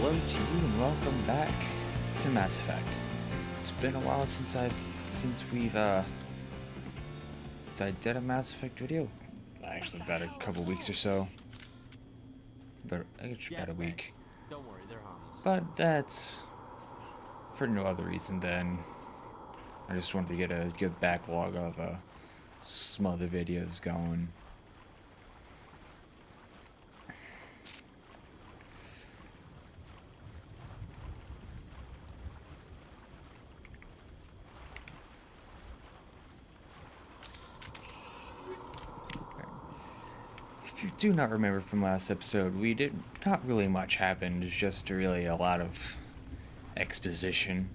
Hello to you and welcome back to Mass Effect. It's been a while since I did a Mass Effect video. Actually, about a couple weeks or so. But actually about a week. Don't worry, they're harmless. But that's for no other reason than I just wanted to get a good backlog of some other videos going. If you do not remember from last episode, not really much happened. It's just really a lot of exposition.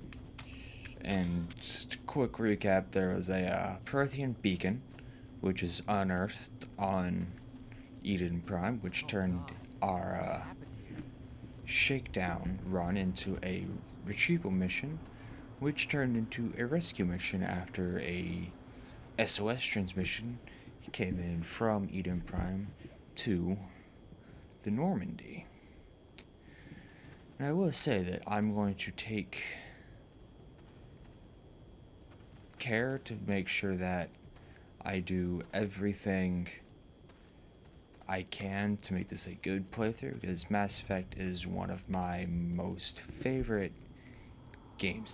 And just a quick recap, there was a Prothean beacon, which is unearthed on Eden Prime, which turned our shakedown run into a retrieval mission, which turned into a rescue mission after a SOS transmission came in from Eden Prime to the Normandy. And I will say that I'm going to take care to make sure that I do everything I can to make this a good playthrough, because Mass Effect is one of my most favorite game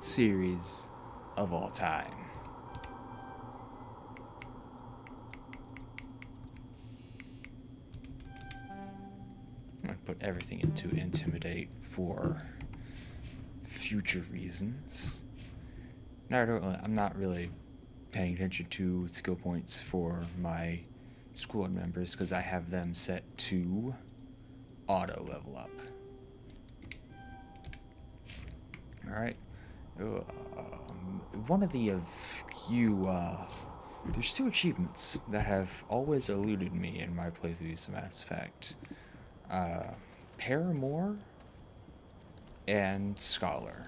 series of all time. I'm going to put everything into Intimidate for future reasons. Now, I'm not really paying attention to skill points for my squad members because I have them set to auto level up. Alright. One of the few, there's two achievements that have always eluded me in my playthroughs of Mass Effect. Paramour and Scholar.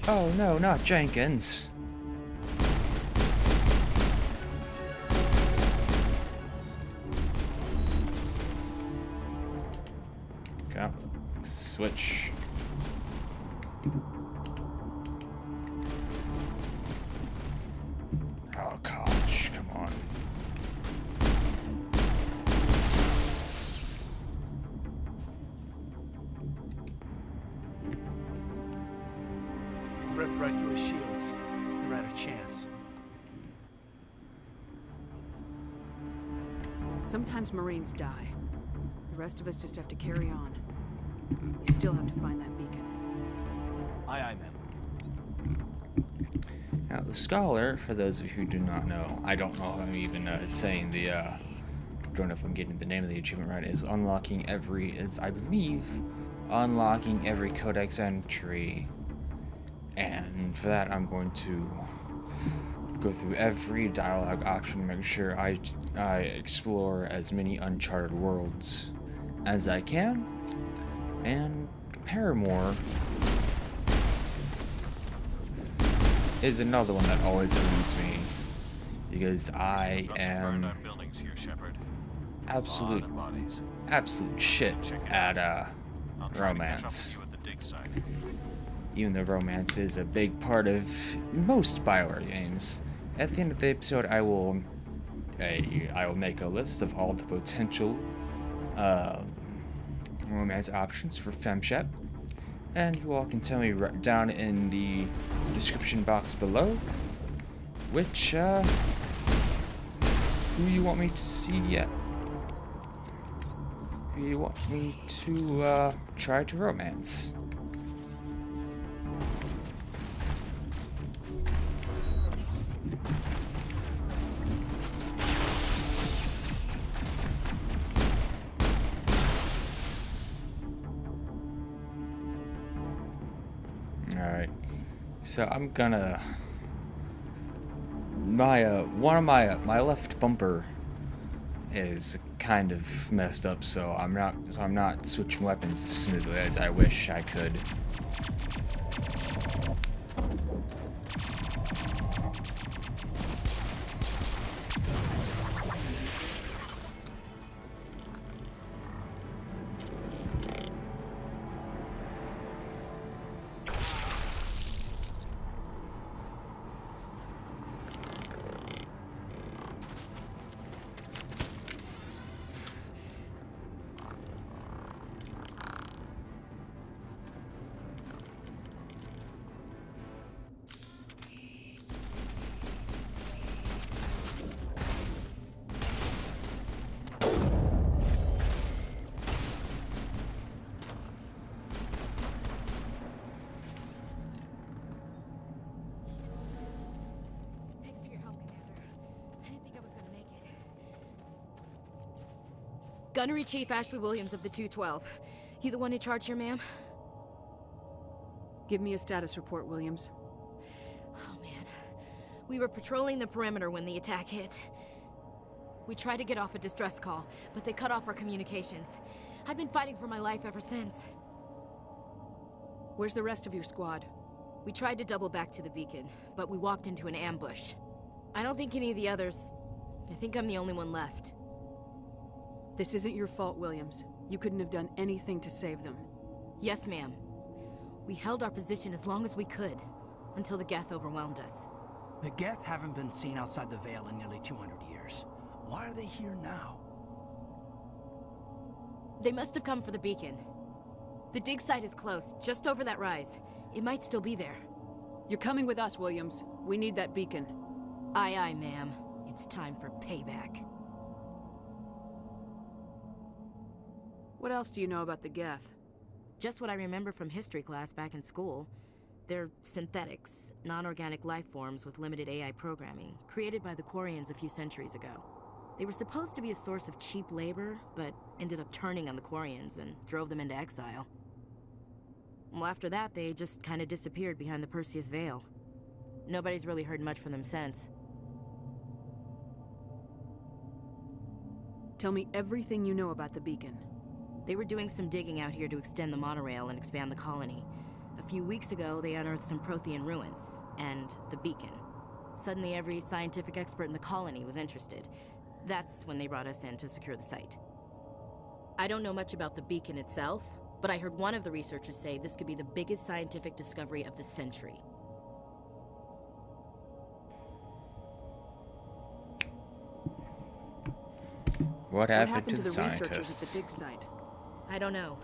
Oh no, not Jenkins. Go. Switch. Oh gosh, come on. Ripped right through his shields. Never had a chance. Sometimes Marines die. The rest of us just have to carry on. We still have to find that beacon. Aye, aye, ma'am. Now, the Scholar, for those of you who do not know, I don't know if I'm even saying the, don't know if I'm getting the name of the achievement right, is unlocking I believe, unlocking every codex entry. And for that, I'm going to go through every dialogue option to make sure I explore as many uncharted worlds as I can. And Paramour is another one that always eludes me, because I am absolute shit at romance. Even though romance is a big part of most BioWare games. At the end of the episode, I will make a list of all the potential romance options for FemShep, and you all can tell me right down in the description box below which who you want me to see yet. Who you want me to try to romance. Alright, so I'm gonna... one of my left bumper is kind of messed up, so I'm not switching weapons as smoothly as I wish I could. Thanks for your help, Commander. I didn't think I was gonna make it. Gunnery Chief Ashley Williams of the 212. You the one in charge here, ma'am? Give me a status report, Williams. Oh, man. We were patrolling the perimeter when the attack hit. We tried to get off a distress call, but they cut off our communications. I've been fighting for my life ever since. Where's the rest of your squad? We tried to double back to the beacon, but we walked into an ambush. I don't think any of the others... I think I'm the only one left. This isn't your fault, Williams. You couldn't have done anything to save them. Yes, ma'am. We held our position as long as we could, until the Geth overwhelmed us. The Geth haven't been seen outside the Veil in nearly 200 years. Why are they here now? They must have come for the beacon. The dig site is close, just over that rise. It might still be there. You're coming with us, Williams. We need that beacon. Aye, aye, ma'am. It's time for payback. What else do you know about the Geth? Just what I remember from history class back in school. They're synthetics, non-organic life forms with limited AI programming, created by the Quarians a few centuries ago. They were supposed to be a source of cheap labor, but ended up turning on the Quarians and drove them into exile. Well, after that, they just kind of disappeared behind the Perseus Veil. Nobody's really heard much from them since. Tell me everything you know about the beacon. They were doing some digging out here to extend the monorail and expand the colony. A few weeks ago, they unearthed some Prothean ruins, and the beacon. Suddenly, every scientific expert in the colony was interested. That's when they brought us in to secure the site. I don't know much about the beacon itself, but I heard one of the researchers say this could be the biggest scientific discovery of the century. What happened to the researchers scientists? at the dig site? I don't know.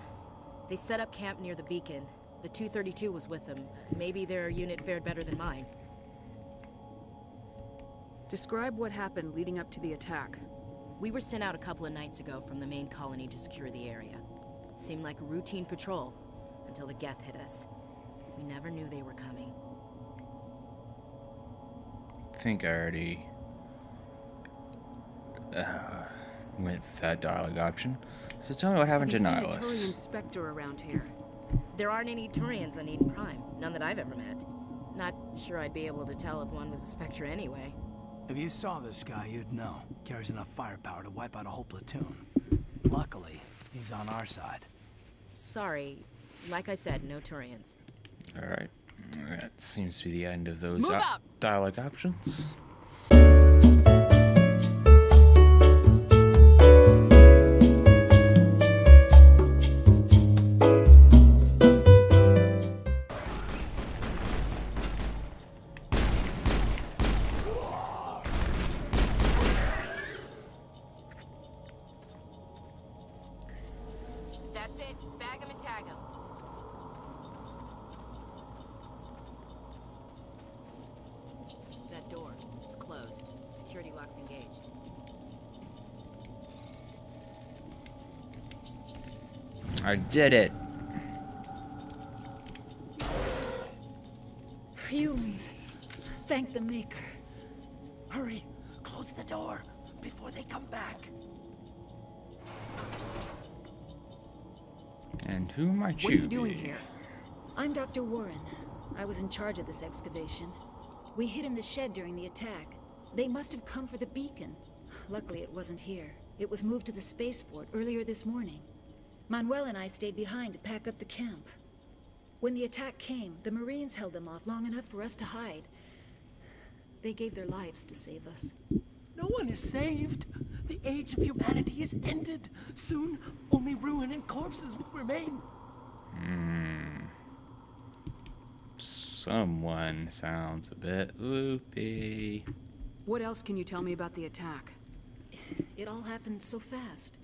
They set up camp near the beacon. The 232 was with them. Maybe their unit fared better than mine. Describe what happened leading up to the attack. We were sent out a couple of nights ago from the main colony to secure the area. Seemed like a routine patrol, until the Geth hit us. We never knew they were coming. I think I already went with that dialogue option. So tell me what happened to Have you seen a Nihilus. Turian Spectre around here? There aren't any Turians on Eden Prime. None that I've ever met. Not sure I'd be able to tell if one was a Spectre anyway. If you saw this guy, you'd know. Carries enough firepower to wipe out a whole platoon. Luckily, he's on our side. Sorry. Like I said, no Turians. Alright. That seems to be the end of those Move out! dialogue options. That's it. Bag 'em and tag 'em. That door. It's closed. Security lock's engaged. I did it. Humans. Thank the Maker. Hurry! Close the door before they come back. And who might What are you you doing be? here? I'm Dr. Warren. I was in charge of this excavation. We hid in the shed during the attack. They must have come for the beacon. Luckily, it wasn't here. It was moved to the spaceport earlier this morning. Manuel and I stayed behind to pack up the camp. When the attack came, the Marines held them off long enough for us to hide. They gave their lives to save us. No one is saved. The age of humanity is ended. Soon, only ruin and corpses will remain. Someone sounds a bit loopy. What else can you tell me about the attack? It all happened so fast.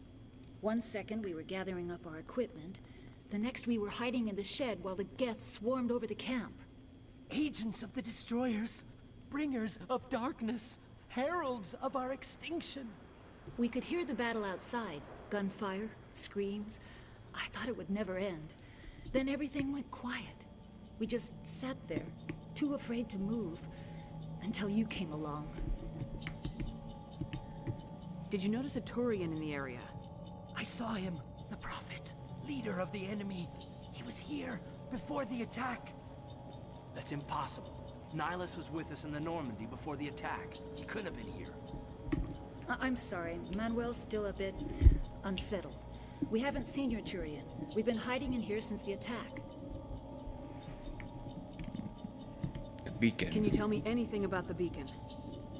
1 second we were gathering up our equipment. The next we were hiding in the shed while the Geth swarmed over the camp. Agents of the destroyers, bringers of darkness, heralds of our extinction. We could hear the battle outside. Gunfire, screams. I thought it would never end. Then everything went quiet. We just sat there, too afraid to move, until you came along. Did you notice a Turian in the area? I saw him, the Prophet, leader of the enemy. He was here before the attack. That's impossible. Nihilus was with us in the Normandy before the attack. He couldn't have been here. I'm sorry, Manuel's still a bit unsettled. We haven't seen your Turian. We've been hiding in here since the attack. The beacon. Can you tell me anything about the beacon?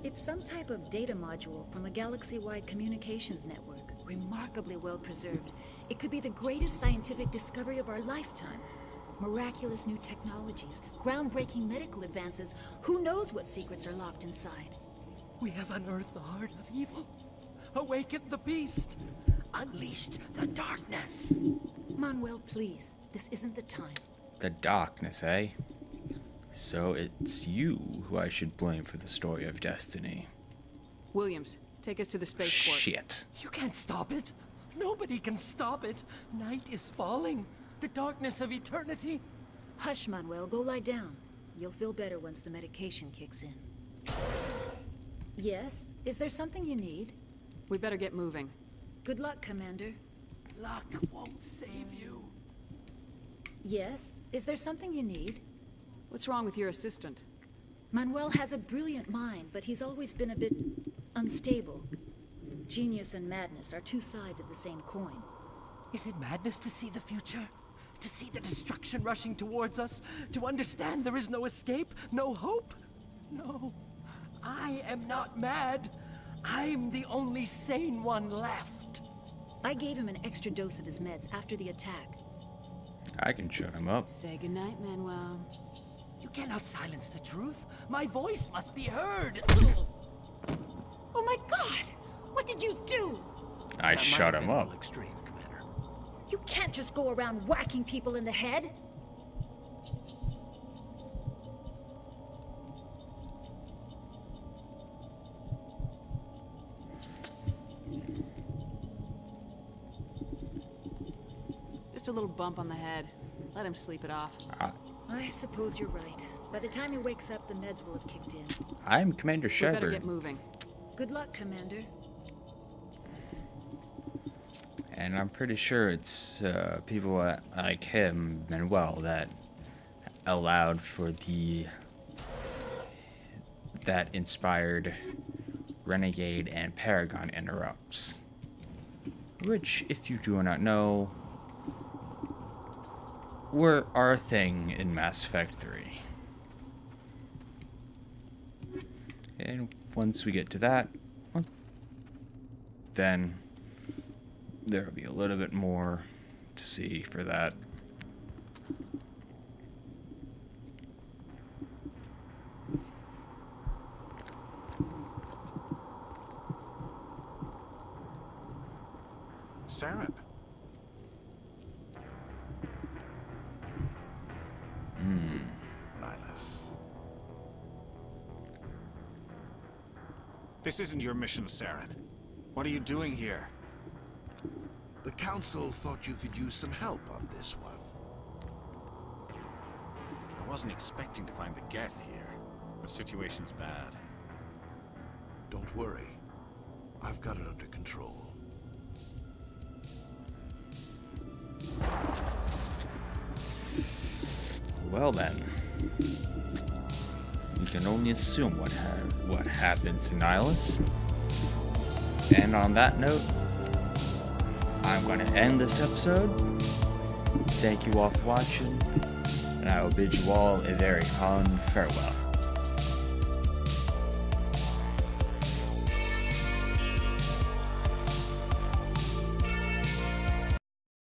It's some type of data module from a galaxy-wide communications network, remarkably well preserved. It could be the greatest scientific discovery of our lifetime. Miraculous new technologies, groundbreaking medical advances. Who knows what secrets are locked inside? We have unearthed the heart of evil, awakened the beast, unleashed the darkness. Manuel, please. This isn't the time. The darkness, eh? So it's you who I should blame for the story of destiny. Williams, take us to the spaceport. Shit. You can't stop it. Nobody can stop it. Night is falling. The darkness of eternity. Hush, Manuel. Go lie down. You'll feel better once the medication kicks in. Yes? Is there something you need? We better get moving. Good luck, Commander. Luck won't save you. Yes? Is there something you need? What's wrong with your assistant? Manuel has a brilliant mind, but he's always been a bit unstable. Genius and madness are two sides of the same coin. Is it madness to see the future? To see the destruction rushing towards us? To understand there is no escape? No hope? No. I am not mad. I'm the only sane one left. I gave him an extra dose of his meds after the attack. I can shut him up. Say goodnight, Manuel. You cannot silence the truth. My voice must be heard. Oh my God! What did you do? I shut him up. Extreme, Commander. You can't just go around whacking people in the head. Just a little bump on the head. Let him sleep it off. I suppose you're right. By the time he wakes up, the meds will have kicked in. I'm Commander We better Shepard. get moving. Good luck, Commander. And I'm pretty sure it's people like him, Manuel, that allowed for that inspired Renegade and Paragon interrupts. Which, if you do not know, were our thing in Mass Effect 3. And once we get to that, then there will be a little bit more to see for that. Saren. Nihilus. This isn't your mission, Saren. What are you doing here? The Council thought you could use some help on this one. I wasn't expecting to find the Geth here. The situation's bad. Don't worry. I've got it under control. Well then, we can only assume what happened to Nihilus. And on that note, I'm going to end this episode. Thank you all for watching, and I will bid you all a very fond farewell.